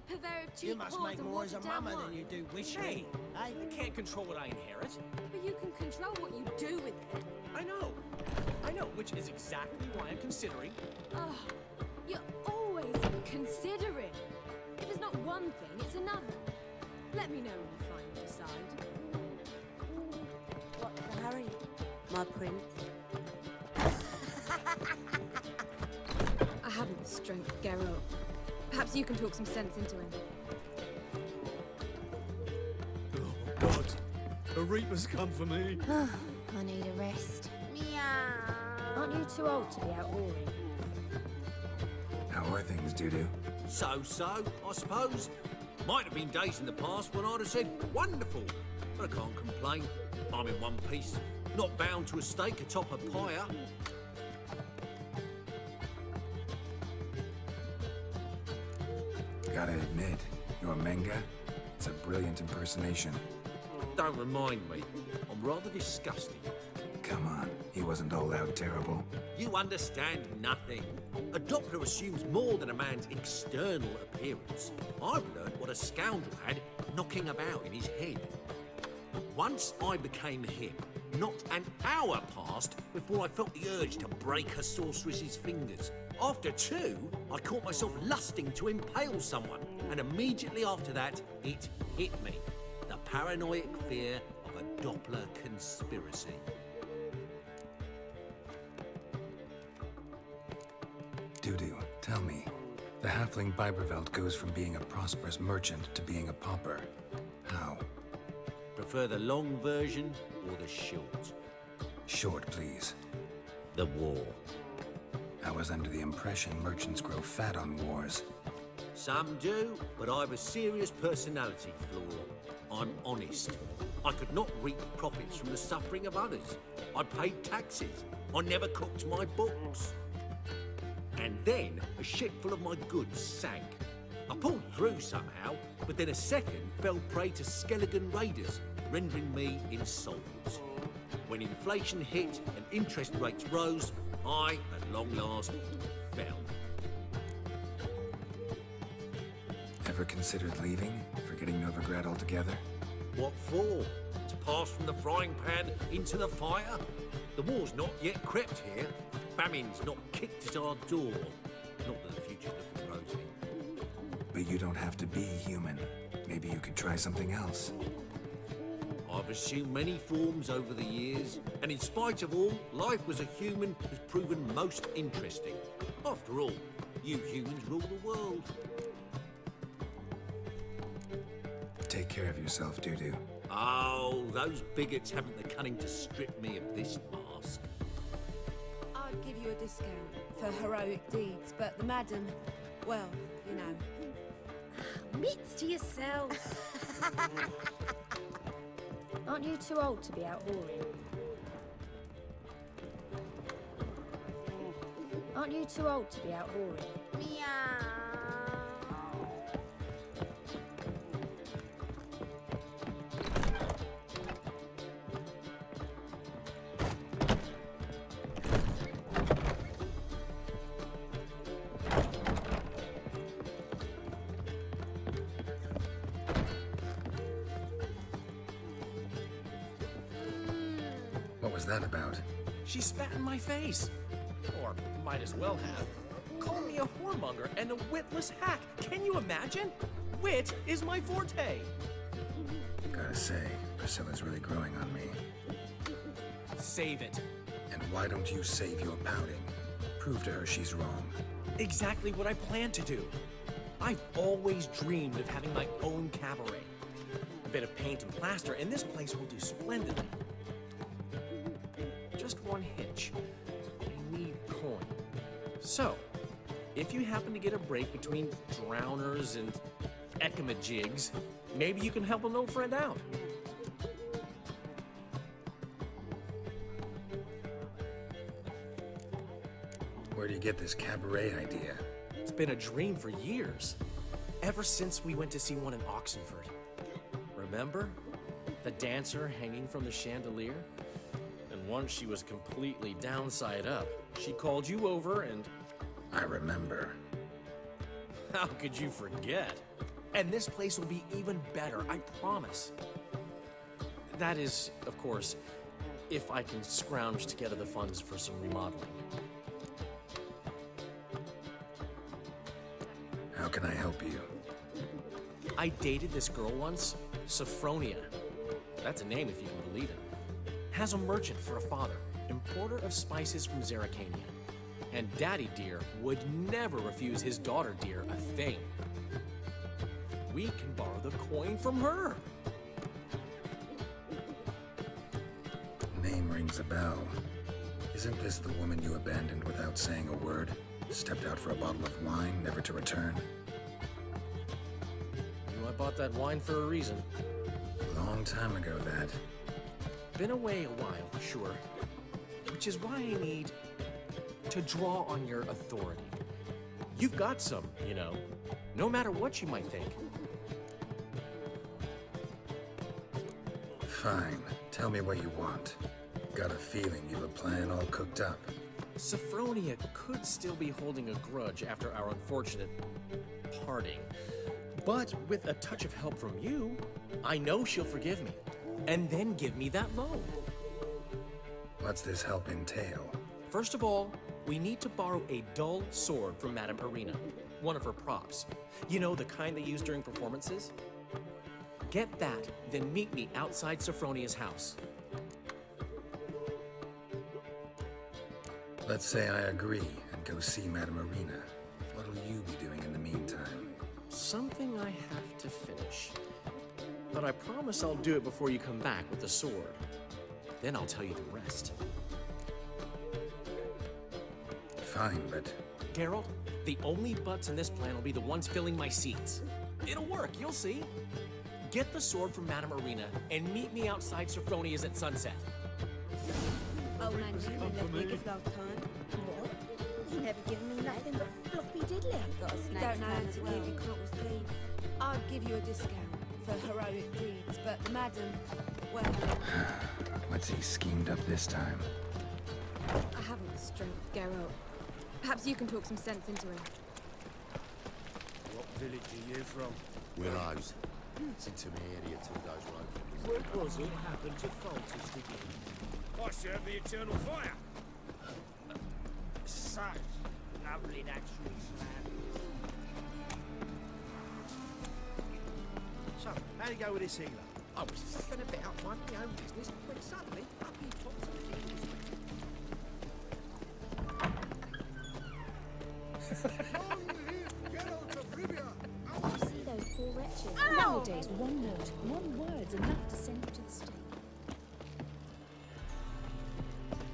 purveyor of cheap You must whores make and more as a watered-down mama wine. than you do whiskey. Hey, Eh? I can't control what I inherit. But you can control what you do with it. I know, which is exactly why I'm considering. Oh, you're always considering. If it's not one thing, it's another. Let me know when you finally decide. What the hurry, my prince? I haven't the strength, Geralt. Perhaps you can talk some sense into him. Oh, God. A Reaper's come for me. I need a rest. Meow. Aren't you too old to be out whoring? How are things, Dudu? So, I suppose. Might have been days in the past when I'd have said, wonderful. But I can't complain. I'm in one piece. Not bound to a stake atop a pyre. Gotta admit, your Menga, it's a brilliant impersonation. Don't remind me. I'm rather disgusted. Come on, he wasn't all out terrible. You understand nothing. A Doppler assumes more than a man's external appearance. I've learned what a scoundrel had knocking about in his head. Once I became him, not an hour passed before I felt the urge to break a sorceress's fingers. After two, I caught myself lusting to impale someone, and immediately after that, it hit me. The paranoid fear of a Doppler conspiracy. Dudu, tell me, the halfling Biberveld goes from being a prosperous merchant to being a pauper. How? Prefer the long version or the short? Short, please. The war. I was under the impression merchants grow fat on wars. Some do, but I have a serious personality flaw. I'm honest. I could not reap profits from the suffering of others. I paid taxes. I never cooked my books. And then a ship full of my goods sank. I pulled through somehow, but then a second fell prey to Skelligan raiders, rendering me insolvent. When inflation hit and interest rates rose, I, at long last, fell. Ever considered leaving, forgetting Novigrad altogether? What for? To pass from the frying pan into the fire? The war's not yet crept here. Famine's not kicked at our door. Not that the future's looking rosy. But you don't have to be human. Maybe you could try something else. I've assumed many forms over the years, and in spite of all, life as a human has proven most interesting. After all, you humans rule the world. Take care of yourself, Dudu. Oh, those bigots haven't the cunning to strip me of this mask. I'd give you a discount for heroic deeds, but the madam, well, you know. Mitts to yourself. Aren't you too old to be out whoring? Aren't you too old to be out whoring? Meow. What was that about? She spat in my face. Or might as well have. Called me a whoremonger and a witless hack. Can you imagine? Wit is my forte. Gotta say, Priscilla's really growing on me. Save it. And why don't you save your pouting? Prove to her she's wrong. Exactly what I plan to do. I've always dreamed of having my own cabaret. A bit of paint and plaster, and this place will do splendidly. Just one hitch. I need coin. So, if you happen to get a break between drowners and ekamajigs, maybe you can help an old friend out. Where do you get this cabaret idea? It's been a dream for years. Ever since we went to see one in Oxenford. Remember? The dancer hanging from the chandelier? And once she was completely downside up, she called you over and... I remember. How could you forget? And this place will be even better, I promise. That is, of course, if I can scrounge together the funds for some remodeling. How can I help you? I dated this girl once, Sophronia. That's a name if you can believe it. Has a merchant for a father, importer of spices from Zerrikania. And Daddy Dear would never refuse his daughter Dear a thing. We can borrow the coin from her. Name rings a bell. Isn't this the woman you abandoned without saying a word? Stepped out for a bottle of wine, never to return? You know, I bought that wine for a reason. Long time ago, that. Been away a while, sure. Which is why I need to draw on your authority. You've got some, you know, no matter what you might think. Fine. Tell me what you want. Got a feeling you've a plan all cooked up. Sophronia could still be holding a grudge after our unfortunate parting. But with a touch of help from you, I know she'll forgive me. And then give me that loan. What's this help entail? First of all, we need to borrow a dull sword from Madame Irina, one of her props. You know, the kind they use during performances? Get that, then meet me outside Sophronia's house. Let's say I agree and go see Madame Irina. What'll you be doing in the meantime? Something I have to finish. But I promise I'll do it before you come back with the sword. Then I'll tell you the rest. Fine, but Geralt, the only butts in this plan will be the ones filling my seats. It'll work, you'll see. Get the sword from Madame Irina and meet me outside Sophronia's at sunset. Old man Jimmy left me his last time. What? You never given me nothing but floppy diddly. Got a snake Don't know how as to well. give, You can't receive. I'd give you a discount for heroic deeds, but madam, well, what's he schemed up this time? I haven't the strength, Geralt. Perhaps you can talk some sense into him. What village are you from? Willows. It's into my area till those roads. What was it happened to Faltus again? I serve the eternal fire. Such lovely natural land. So, how'd it go with this healer? I was fucking about minding my own business when suddenly up he pops on the heels. You see those poor wretches? Nowadays, one word's enough to send you to the stake.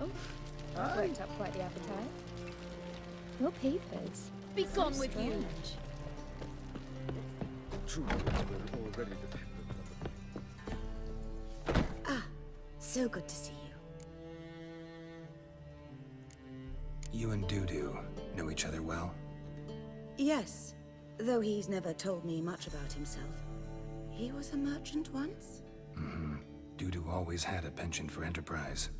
Oh, I've worked up quite the appetite. Your peepers. Be gone with you! Strange. True, we're already dependent. So good to see you. You and Dudu know each other well? Yes, though he's never told me much about himself. He was a merchant once? Dudu always had a penchant for enterprise.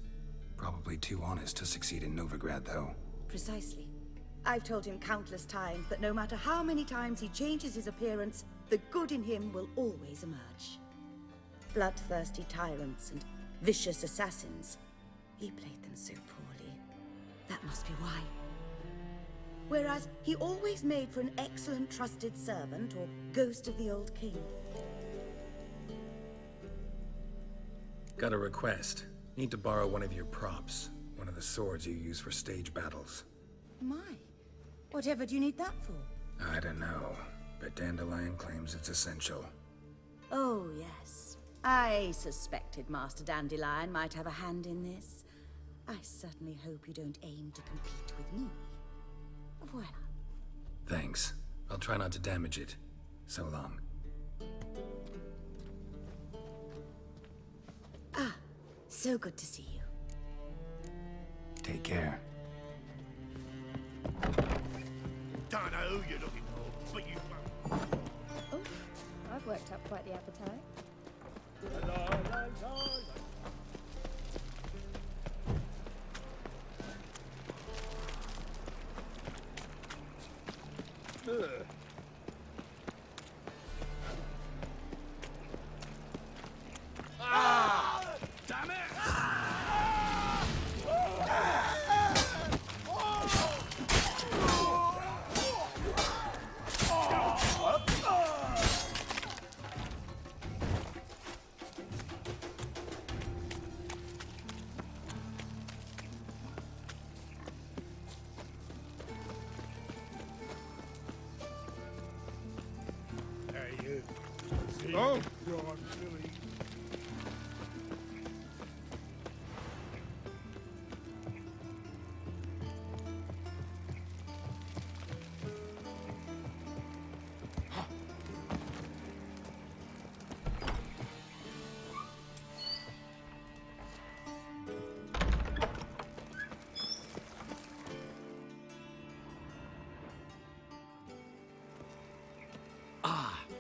Probably too honest to succeed in Novigrad, though. Precisely. I've told him countless times that no matter how many times he changes his appearance, the good in him will always emerge. Bloodthirsty tyrants and vicious assassins. He played them so poorly. That must be why. Whereas he always made for an excellent trusted servant or ghost of the old king. Got a request. Need to borrow one of your props. One of the swords you use for stage battles. My, whatever do you need that for? I don't know, but Dandelion claims it's essential. Oh, yes. I suspected Master Dandelion might have a hand in this. I certainly hope you don't aim to compete with me. Voilà. Thanks. I'll try not to damage it. So long. So good to see you. Take care. Don't know who you're looking for, but you won't. Oh, I've worked up quite the appetite. Oh, God, silly.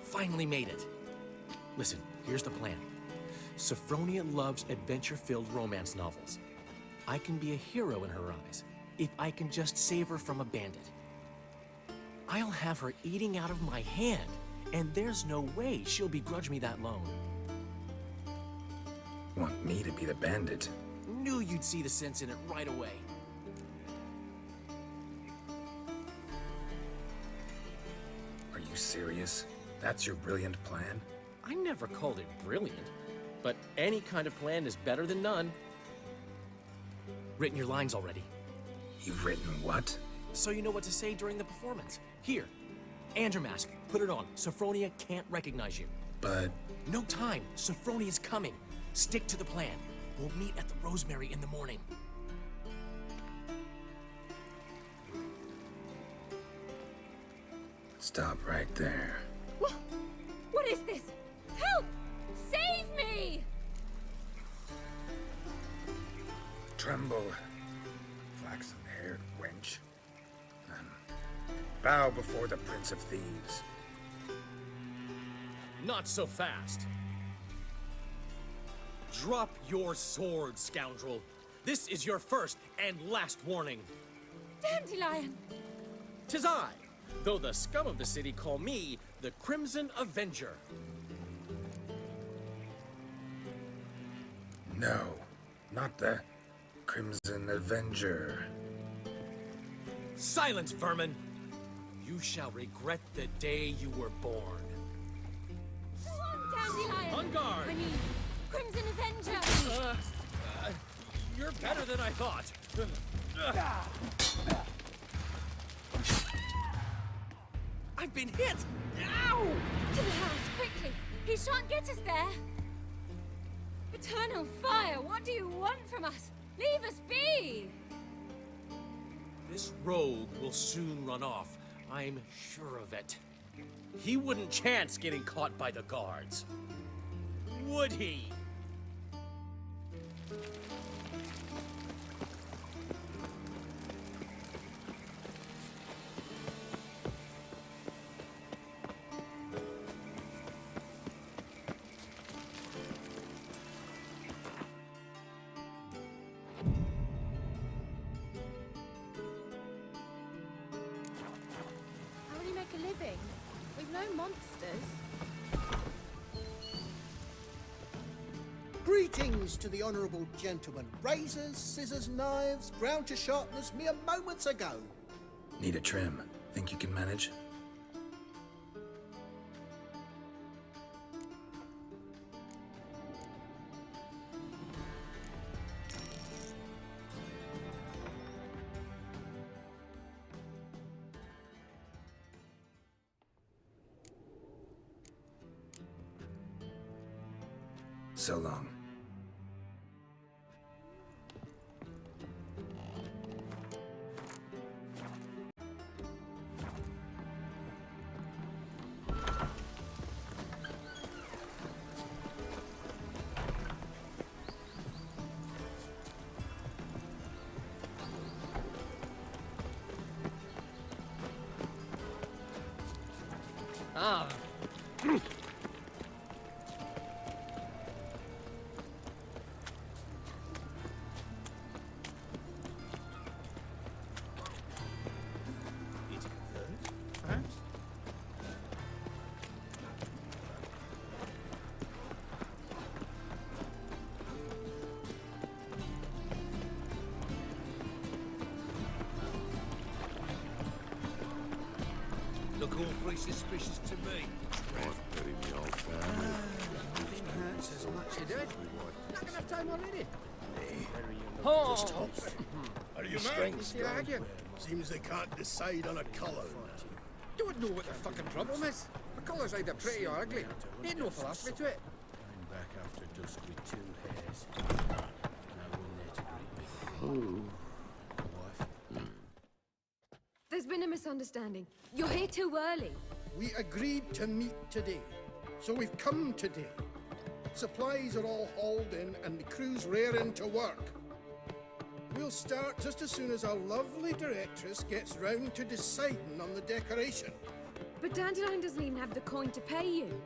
Finally made it. Listen, here's the plan. Sophronia loves adventure-filled romance novels. I can be a hero in her eyes if I can just save her from a bandit. I'll have her eating out of my hand, and there's no way she'll begrudge me that loan. Want me to be the bandit? Knew you'd see the sense in it right away. Are you serious? That's your brilliant plan? I never called it brilliant, but any kind of plan is better than none. Written your lines already. You've written what? So you know what to say during the performance. Here, and your mask. Put it on. Sophronia can't recognize you. But... No time. Sophronia's coming. Stick to the plan. We'll meet at the Rosemary in the morning. Stop right there. What is this? Help! Save me! Tremble, flaxen-haired wench. And bow before the Prince of Thieves. Not so fast. Drop your sword, scoundrel. This is your first and last warning. Dandelion! 'Tis I, though the scum of the city call me the Crimson Avenger. No, not the Crimson Avenger. Silence, vermin! You shall regret the day you were born. Go on, Dandelion! On guard! I mean, Crimson Avenger! You're better than I thought. I've been hit! Ow! To the house, quickly! He shan't get us there! Eternal fire, what do you want from us? Leave us be! This rogue will soon run off. I'm sure of it. He wouldn't chance getting caught by the guards. Would he? How will you make a living? We've no monsters. Greetings to the honourable gentleman. Razors, scissors, knives, ground to sharpness mere moments ago. Need a trim. Think you can manage? So long. Ah. It's converted, perhaps? Look awfully suspicious to me. Nothing hurts as much as it. Not gonna have time on it. Are you mad? Seems they can't decide on a colour. Don't know what the fucking problem is. The colour's either pretty or ugly. Ain't no philosophy to it. Coming back after dusk with 2 hairs. No one there to greet me. Wife. There's been a misunderstanding. You're here too early. We agreed to meet today, so we've come today. Supplies are all hauled in and the crew's raring to work. We'll start just as soon as our lovely directress gets round to deciding on the decoration. But Dandelion doesn't even have the coin to pay you.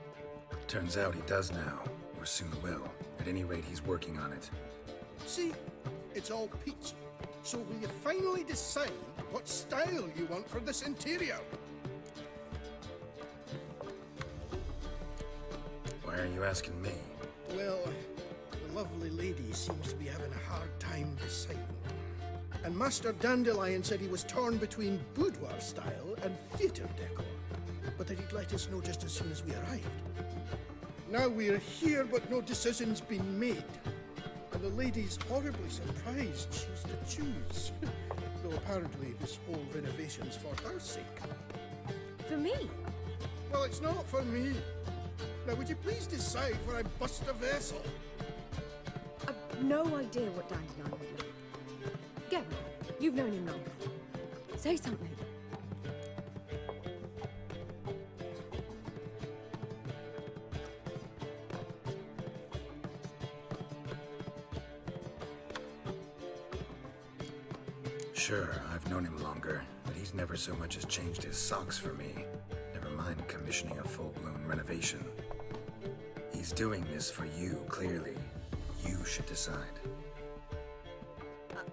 Turns out he does now, or soon will. At any rate, he's working on it. See, it's all peachy. So will you finally decide what style you want for this interior? Why are you asking me? Well, the lovely lady seems to be having a hard time deciding. And Master Dandelion said he was torn between boudoir style and theatre decor, but that he'd let us know just as soon as we arrived. Now we're here, but no decision's been made. And the lady's horribly surprised she's to choose. Though apparently this whole renovation's for her sake. For me? Well, it's not for me. Now, would you please decide where I bust a vessel? I've no idea what Dandelion would like. Get me. You've known him longer. Say something. Sure, I've known him longer, but he's never so much as changed his socks for me. Never mind commissioning a full-blown renovation. He's doing this for you, clearly. You should decide.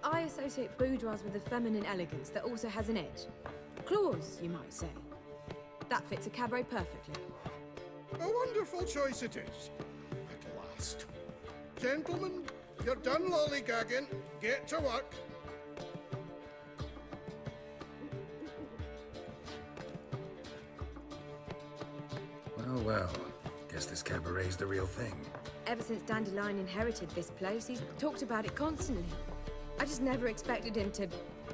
I associate boudoirs with a feminine elegance that also has an edge. Claws, you might say. That fits a cabaret perfectly. A wonderful choice it is. At last. Gentlemen, you're done lollygagging. Get to work. Well, guess this cabaret's the real thing. Ever since Dandelion inherited this place, he's talked about it constantly. I just never expected him to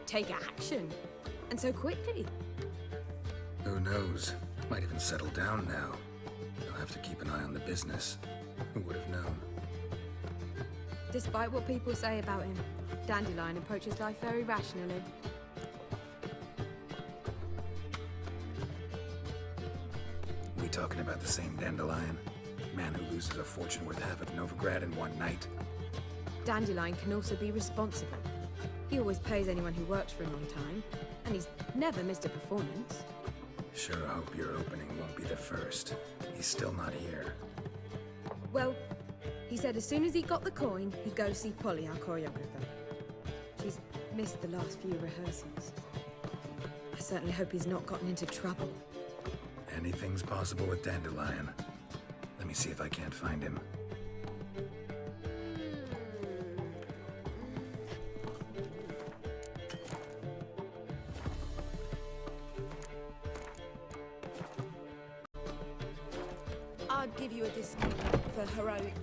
take action. And so quickly. Who knows? Might even settle down now. He'll have to keep an eye on the business. Who would have known? Despite what people say about him, Dandelion approaches life very rationally. We talking about the same Dandelion? Man who loses a fortune worth half of Novigrad in one night? Dandelion can also be responsible. He always pays anyone who works for him on time, and he's never missed a performance. Sure hope your opening won't be the first. He's still not here. Well, he said as soon as he got the coin, he'd go see Polly, our choreographer. She's missed the last few rehearsals. I certainly hope he's not gotten into trouble. Anything's possible with Dandelion. Let me see if I can't find him. I'd give you a discount for heroic.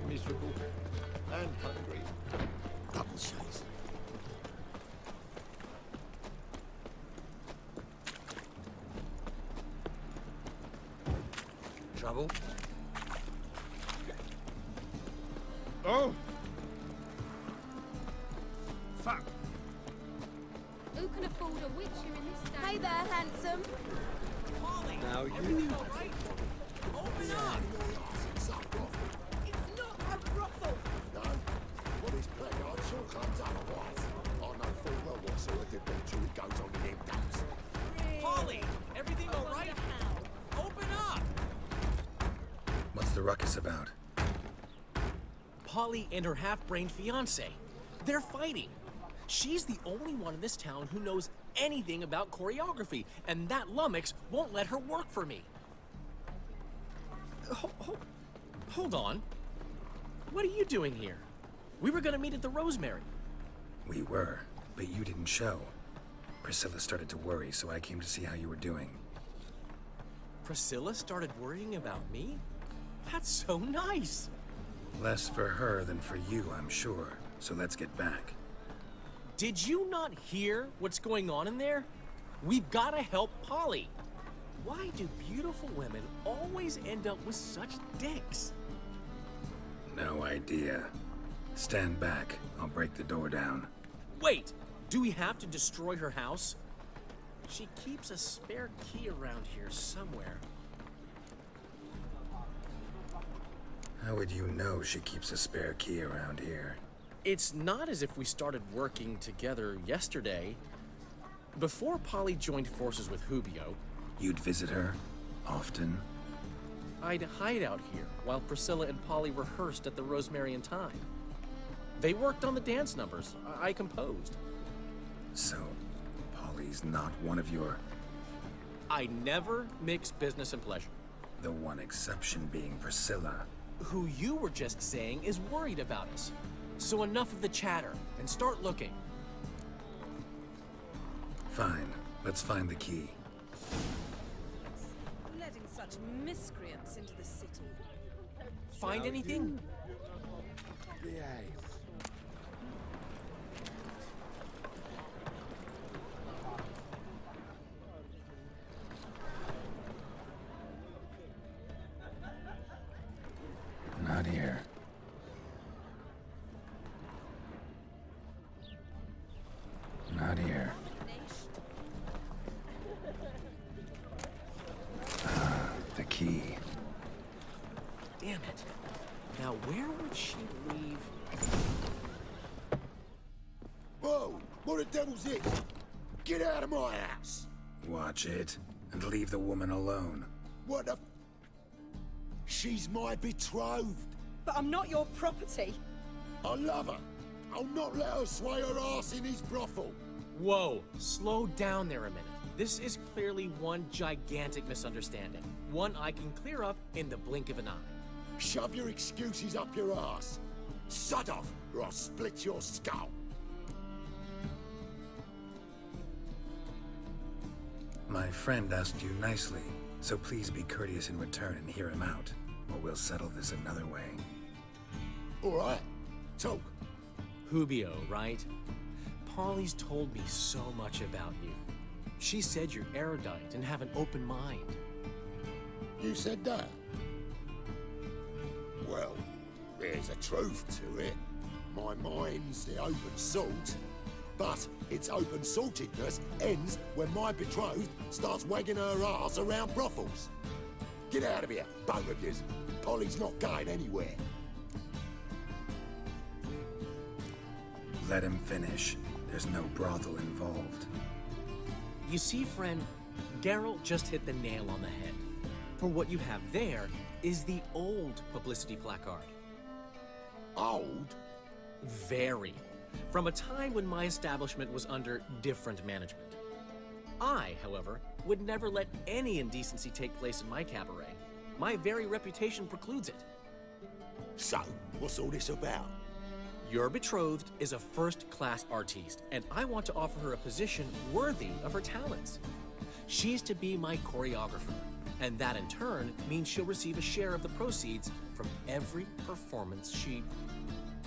Miserable and hungry. Double shades. Trouble? Oh! Fuck! Who can afford a witcher in this day? Hey there, handsome. Now you. Open up! It's not a brothel. No. Well, this blackguard sure comes otherwise. I know full well what sort of debauchery goes on in them dumps. Polly, everything all right? Open up! What's the ruckus about? Polly and her half-brained fiancé. They're fighting. She's the only one in this town who knows anything about choreography, and that lummox won't let her work for me. Hold on. What are you doing here? We were gonna meet at the Rosemary. We were, but you didn't show. Priscilla started to worry, so I came to see how you were doing. Priscilla started worrying about me? That's so nice. Less for her than for you, I'm sure. So let's get back. Did you not hear what's going on in there? We've gotta help Polly. Why do beautiful women always end up with such dicks? No idea. Stand back. I'll break the door down. Wait! Do we have to destroy her house? She keeps a spare key around here somewhere. How would you know she keeps a spare key around here? It's not as if we started working together yesterday. Before Polly joined forces with Hubio, You'd visit her? Often? I'd hide out here while Priscilla and Polly rehearsed at the Rosemary and Thyme. They worked on the dance numbers. I composed. So, Polly's not one of your... I never mix business and pleasure. The one exception being Priscilla. Who you were just saying is worried about us. So enough of the chatter, and start looking. Fine. Let's find the key. Letting such miscreants into the city. Find anything? Not here. Not here. The key. Damn it. Now where would she leave? Whoa! What the devil's this? Get out of my house! Watch it, and leave the woman alone. What the... She's my betrothed. But I'm not your property. I love her. I'll not let her sway her ass in his brothel. Whoa, slow down there a minute. This is clearly one gigantic misunderstanding. One I can clear up in the blink of an eye. Shove your excuses up your ass. Sod off, or I'll split your skull. My friend asked you nicely, so please be courteous in return and hear him out, or we'll settle this another way. All right, talk. Hubio, right? Polly's told me so much about you. She said you're erudite and have an open mind. You said that? Well, there's a truth to it. My mind's the open salt, but its open saltedness ends when my betrothed starts wagging her ass around brothels. Get out of here, both of yous. Polly's not going anywhere. Let him finish. There's no brothel involved. You see, friend, Geralt just hit the nail on the head. For what you have there is the old publicity placard. Old? Very. From a time when my establishment was under different management. I, however, would never let any indecency take place in my cabaret. My very reputation precludes it. So, what's all this about? Your betrothed is a first-class artiste, and I want to offer her a position worthy of her talents. She's to be my choreographer, and that in turn means she'll receive a share of the proceeds from every performance she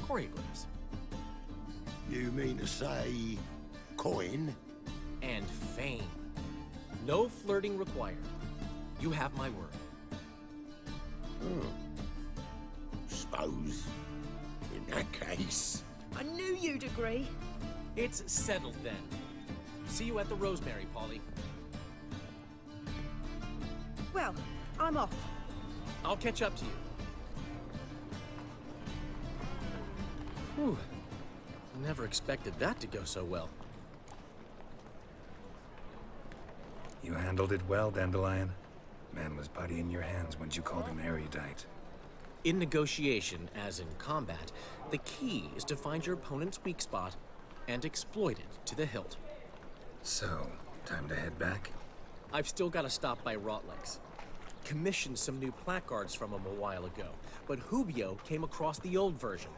choreographs. You mean to say... coin? And fame. No flirting required. You have my word. Suppose... in that case... I knew you'd agree. It's settled then. See you at the Rosemary, Polly. Well, I'm off. I'll catch up to you. Whew. Never expected that to go so well. You handled it well, Dandelion. Man was putty in your hands once you called him erudite. In negotiation, as in combat, the key is to find your opponent's weak spot and exploit it to the hilt. So, time to head back? I've still got to stop by Rotlick's. Commissioned some new placards from him a while ago, but Hubio came across the old version.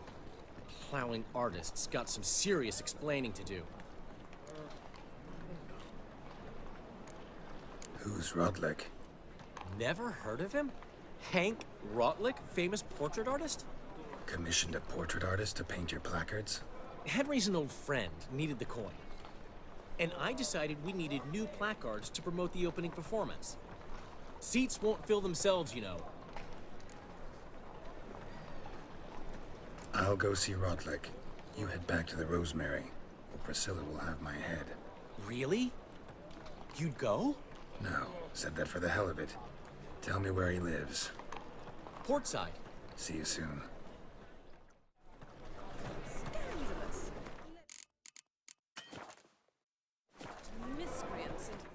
Plowing artist's got some serious explaining to do. Who's Rodlick? Never heard of him? Hank Rotlick, famous portrait artist? Commissioned a portrait artist to paint your placards? Henry's an old friend, needed the coin. And I decided we needed new placards to promote the opening performance. Seats won't fill themselves, you know. I'll go see Rotlick. You head back to the Rosemary, or Priscilla will have my head. Really? You'd go? No, said that for the hell of it. Tell me where he lives. Portside. See you soon. Scandalous. Miscreants and